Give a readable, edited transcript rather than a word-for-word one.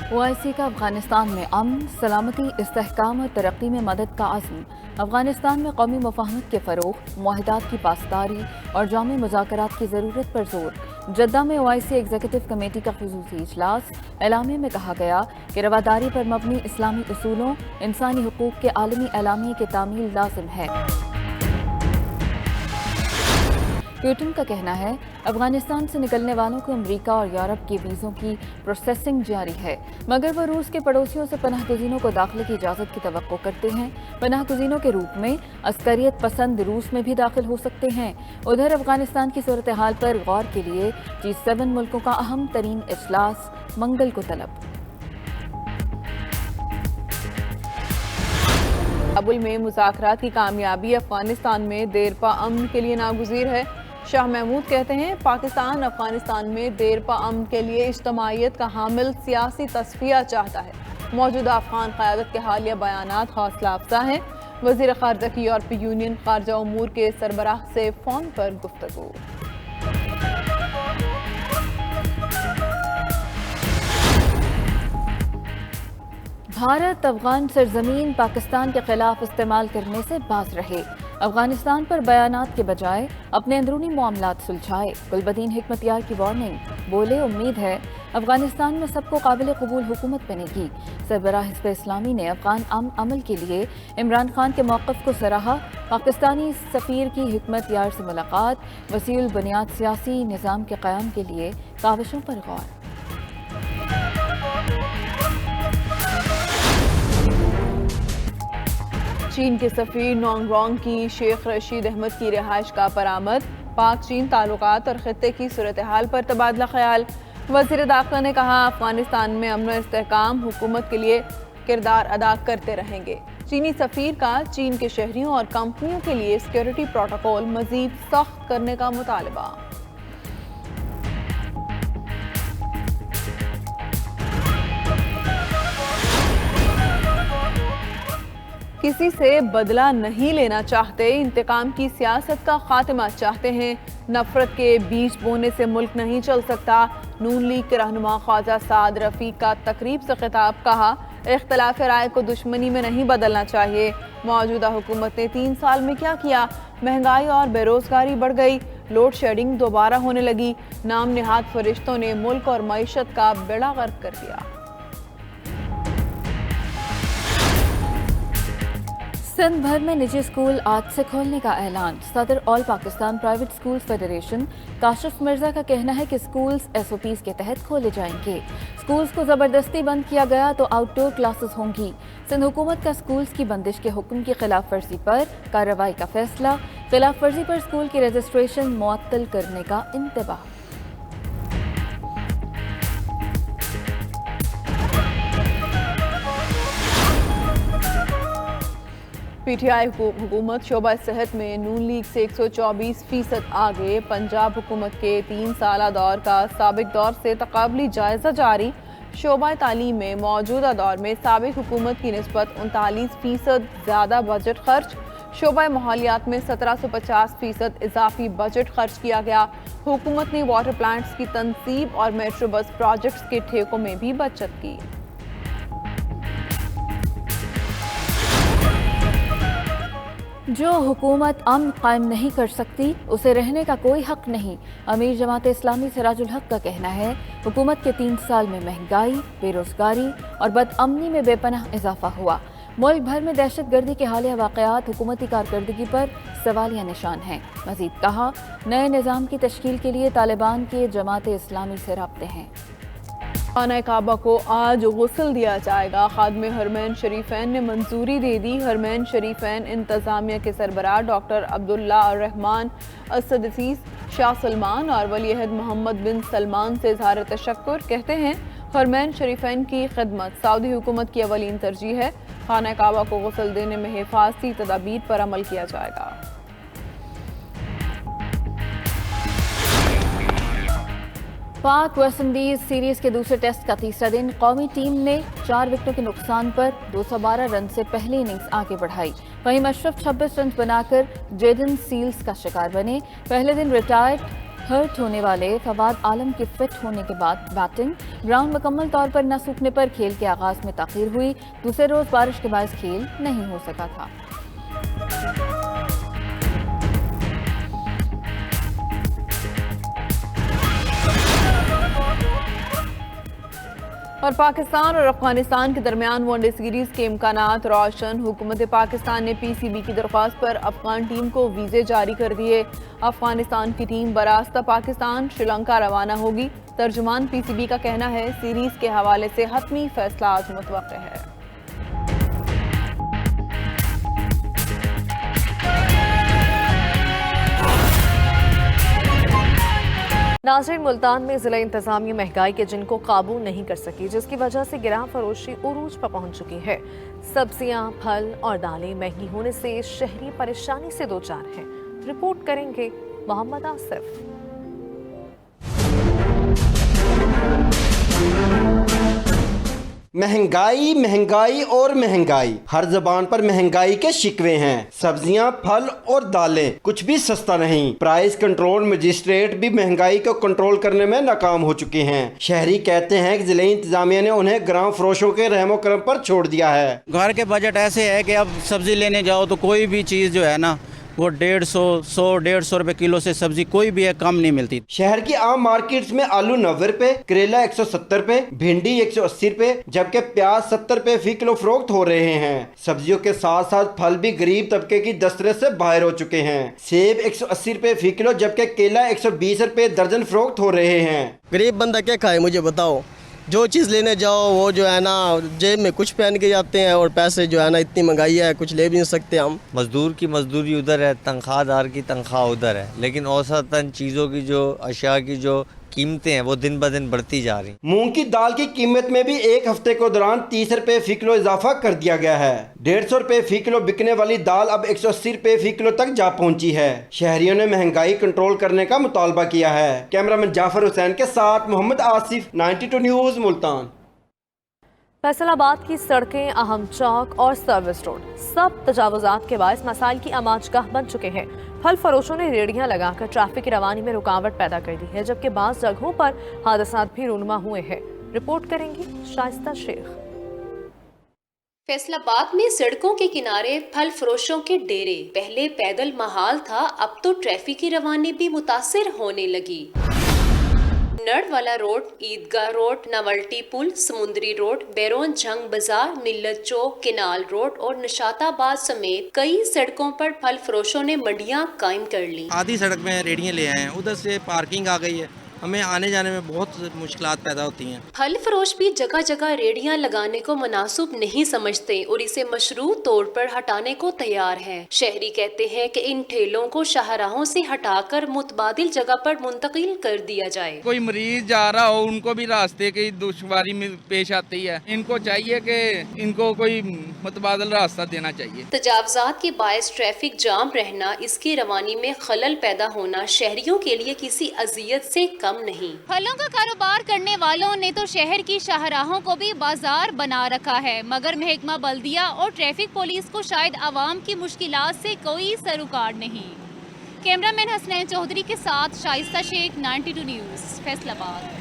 OIC کا افغانستان میں امن، سلامتی، استحکام اور ترقی میں مدد کا عزم۔ افغانستان میں قومی مفاہمت کے فروغ، معاہدات کی پاسداری اور جامع مذاکرات کی ضرورت پر زور۔ جدہ میں OIC ایگزیکٹو کمیٹی کا خصوصی اجلاس۔ اعلامیے میں کہا گیا کہ رواداری پر مبنی اسلامی اصولوں، انسانی حقوق کے عالمی اعلامیے کی تعمیل لازم ہے۔ پیوٹن کا کہنا ہے افغانستان سے نکلنے والوں کو امریکہ اور یورپ کے ویزوں کی پروسیسنگ جاری ہے، مگر وہ روس کے پڑوسیوں سے پناہ گزینوں کو داخلے کی اجازت کی توقع کرتے ہیں۔ پناہ گزینوں کے روپ میں عسکریت پسند روس میں بھی داخل ہو سکتے ہیں۔ ادھر افغانستان کی صورتحال پر غور کے لیے G7 ملکوں کا اہم ترین اجلاس منگل کو طلب۔ کابل میں مذاکرات کی کامیابی افغانستان میں دیرپا امن کے لیے ناگزیر ہے۔ شاہ محمود کہتے ہیں پاکستان افغانستان میں دیرپا امن کے لیے اجتماعیت کا حامل سیاسی تصفیہ چاہتا ہے۔ موجودہ افغان قیادت کے حالیہ بیانات حوصلہ افزا ہیں۔ وزیر خارجہ کی یورپی یونین خارجہ امور کے سربراہ سے فون پر گفتگو۔ بھارت افغان سرزمین پاکستان کے خلاف استعمال کرنے سے باز رہے۔ افغانستان پر بیانات کے بجائے اپنے اندرونی معاملات سلجھائے۔ گلبدین حکمتیار کی وارننگ، بولے امید ہے افغانستان میں سب کو قابل قبول حکومت بنے گی۔ سربراہ حزب اسلامی نے افغان عمل کے لیے عمران خان کے موقف کو سراہا۔ پاکستانی سفیر کی حکمتیار سے ملاقات، وسیع البنیاد سیاسی نظام کے قیام کے لیے کاوشوں پر غور۔ چین کے سفیر نونگ رونگ کی شیخ رشید احمد کی رہائش گاہ پر آمد۔ پاک چین تعلقات اور خطے کی صورتحال پر تبادلہ خیال۔ وزیر داخلہ نے کہا افغانستان میں امن و استحکام حکومت کے لیے کردار ادا کرتے رہیں گے۔ چینی سفیر کا چین کے شہریوں اور کمپنیوں کے لیے سیکیورٹی پروٹوکول مزید سخت کرنے کا مطالبہ۔ کسی سے بدلہ نہیں لینا چاہتے، انتقام کی سیاست کا خاتمہ چاہتے ہیں۔ نفرت کے بیج بونے سے ملک نہیں چل سکتا۔ نون لیگ کے رہنما خواجہ سعد رفیق کا تقریب سے خطاب، کہا اختلاف رائے کو دشمنی میں نہیں بدلنا چاہیے۔ موجودہ حکومت نے 3 سال میں کیا کیا؟ مہنگائی اور بے روزگاری بڑھ گئی، لوڈ شیڈنگ دوبارہ ہونے لگی، نام نہاد فرشتوں نے ملک اور معیشت کا بیڑا غرق کر دیا۔ سندھ بھر میں نجی اسکول آج سے کھولنے کا اعلان۔ صدر All Pakistan private schools federation Kashif Mirza کا کہنا ہے کہ اسکولز SOPs کے تحت کھولے جائیں گے۔ اسکولز کو زبردستی بند کیا گیا تو آؤٹ ڈور کلاسز ہوں گی۔ سندھ حکومت کا اسکولز کی بندش کے حکم کی خلاف ورزی پر کارروائی کا فیصلہ۔ خلاف ورزی پر اسکول کی رجسٹریشن معطل کرنے کا انتباہ۔ PTI حکومت شعبہ صحت میں نون لیگ سے 124% آگے۔ پنجاب حکومت کے 3 سالہ دور کا سابق دور سے تقابلی جائزہ جاری۔ شعبہ تعلیم میں موجودہ دور میں سابق حکومت کی نسبت 39% زیادہ بجٹ خرچ۔ شعبہ ماحولیات میں 1750% اضافی بجٹ خرچ کیا گیا۔ حکومت نے واٹر پلانٹس کی تنصیب اور میٹرو بس پروجیکٹس کے ٹھیکوں میں بھی بچت کی۔ جو حکومت امن قائم نہیں کر سکتی اسے رہنے کا کوئی حق نہیں۔ امیر جماعت اسلامی سراج الحق کا کہنا ہے حکومت کے 3 سال میں مہنگائی، بے روزگاری اور بد امنی میں بے پناہ اضافہ ہوا۔ ملک بھر میں دہشت گردی کے حالیہ واقعات حکومتی کارکردگی پر سوالیہ نشان ہیں۔ مزید کہا نئے نظام کی تشکیل کے لیے طالبان کے جماعت اسلامی سے رابطے ہیں۔ خانہ کعبہ کو آج غسل دیا جائے گا۔ خادم حرمین شریفین نے منظوری دے دی۔ حرمین شریفین انتظامیہ کے سربراہ ڈاکٹر عبداللہ الرحمان السدیس شاہ سلمان اور ولی عہد محمد بن سلمان سے اظہار تشکر۔ کہتے ہیں حرمین شریفین کی خدمت سعودی حکومت کی اولین ترجیح ہے۔ خانہ کعبہ کو غسل دینے میں حفاظتی تدابیر پر عمل کیا جائے گا۔ پاک ویسٹ انڈیز سیریز کے دوسرے ٹیسٹ کا تیسرا دن قومی ٹیم نے 4 وکٹوں کے نقصان پر 212 رن سے پہلی اننگز آگے بڑھائی۔ وہیں مشرف 26 رنز بنا کر جیڈن سیلز کا شکار بنے۔ پہلے دن ریٹائرڈ ہرٹ ہونے والے فواد عالم کے فٹ ہونے کے بعد بیٹنگ گراؤنڈ مکمل طور پر نہ سوکھنے پر کھیل کے آغاز میں تاخیر ہوئی. دوسرے روز بارش کے باعث کھیل نہیں ہو سکا تھا. اور پاکستان اور افغانستان کے درمیان ون ڈے سیریز کے امکانات روشن. حکومت پاکستان نے پی سی بی کی درخواست پر افغان ٹیم کو ویزے جاری کر دیے. افغانستان کی ٹیم براستہ پاکستان شری لنکا روانہ ہوگی. ترجمان پی سی بی کا کہنا ہے سیریز کے حوالے سے حتمی فیصلہ آج متوقع ہے. ناظرین، ملتان میں ضلع انتظامیہ مہنگائی کے جن کو قابو نہیں کر سکی، جس کی وجہ سے گراں فروشی عروج پر پہنچ چکی ہے. سبزیاں، پھل اور دالیں مہنگی ہونے سے شہری پریشانی سے دوچار ہیں. رپورٹ کریں گے محمد آصف. مہنگائی مہنگائی اور مہنگائی، ہر زبان پر مہنگائی کے شکوے ہیں. سبزیاں، پھل اور دالیں کچھ بھی سستا نہیں. پرائس کنٹرول مجسٹریٹ بھی مہنگائی کو کنٹرول کرنے میں ناکام ہو چکے ہیں. شہری کہتے ہیں کہ ضلعی انتظامیہ نے انہیں گراں فروشوں کے رحم و کرم پر چھوڑ دیا ہے. گھر کے بجٹ ایسے ہے کہ اب سبزی لینے جاؤ تو کوئی بھی چیز جو ہے نا وہ 150 روپے کلو سے سبزی کوئی بھی ہے کم نہیں ملتی. شہر کی عام مارکیٹس میں آلو 90 روپے، کریلا 170 روپے، بھنڈی 180 روپے جبکہ پیاز 70 روپے فی کلو فروخت ہو رہے ہیں. سبزیوں کے ساتھ ساتھ پھل بھی غریب طبقے کی دسترس سے باہر ہو چکے ہیں. سیب 180 روپے فی کلو جبکہ کیلا 120 روپے درجن فروخت ہو رہے ہیں. غریب بندہ کیا کھائے مجھے بتاؤ. جو چیز لینے جاؤ وہ جو ہے نا جیب میں کچھ پہن کے جاتے ہیں اور پیسے جو ہے نا اتنی مہنگائی ہے کچھ لے بھی نہیں سکتے ہم. مزدور کی مزدوری ادھر ہے، تنخواہ دار کی تنخواہ ادھر ہے، لیکن اوسطاً چیزوں کی جو اشیاء کی جو قیمتیں ہیں وہ دن بہ دن بڑھتی جا رہی. مونگ کی دال کی قیمت میں بھی ایک ہفتے کو دوران 30 روپے فی کلو اضافہ کر دیا گیا ہے. 150 روپے فی کلو بکنے والی دال اب 180 روپے فی کلو تک جا پہنچی ہے. شہریوں نے مہنگائی کنٹرول کرنے کا مطالبہ کیا ہے. کیمرامین جعفر حسین کے ساتھ محمد آصف، 92 نیوز، ملتان. فیصل آباد کی سڑکیں، اہم چوک اور سروس روڈ سب تجاوزات کے باعث مسائل کی آماج گاہ بن چکے ہیں. پھل فروشوں نے ریڑیاں لگا کر ٹریفک کی روانی میں رکاوٹ پیدا کر دی ہے، جبکہ بعض جگہوں پر حادثات بھی رونما ہوئے ہیں. رپورٹ کریں گی شائستہ شیخ. فیصل آباد میں سڑکوں کے کنارے پھل فروشوں کے ڈیرے. پہلے پیدل محال تھا، اب تو ٹریفک کی روانی بھی متاثر ہونے لگی. نڑ والا روڈ، عیدگاہ روڈ، نولٹی پل، سمندری روڈ، بیرون جنگ بازار، ملت چوک، کینال روڈ اور نشاط آباد سمیت کئی سڑکوں پر پھل فروشوں نے منڈیاں قائم کر لی. آدھی سڑک میں ریڑیاں لے آئے ہیں، ادھر سے پارکنگ آ گئی ہے، ہمیں آنے جانے میں بہت مشکلات پیدا ہوتی ہیں. پھل فروش بھی جگہ جگہ ریڑیاں لگانے کو مناسب نہیں سمجھتے اور اسے مشروع طور پر ہٹانے کو تیار ہے. شہری کہتے ہیں کہ ان ٹھیلوں کو شاہراہوں سے ہٹا کر متبادل جگہ پر منتقل کر دیا جائے. کوئی مریض جا رہا ہو ان کو بھی راستے کی دشواری میں پیش آتی ہے، ان کو چاہیے کہ ان کو کوئی متبادل راستہ دینا چاہیے. تجاوزات کے باعث ٹریفک جام رہنا، اس کی روانی میں خلل پیدا ہونا شہریوں کے لیے کسی اذیت سے کم نہیں. پھلوں کا کاروبار کرنے والوں نے تو شہر کی شاہراہوں کو بھی بازار بنا رکھا ہے، مگر محکمہ بلدیہ اور ٹریفک پولیس کو شاید عوام کی مشکلات سے کوئی سروکار نہیں. کیمرہ مین حسنین چودھری کے ساتھ شائستہ شیخ، 92 نیوز، فیصل آباد.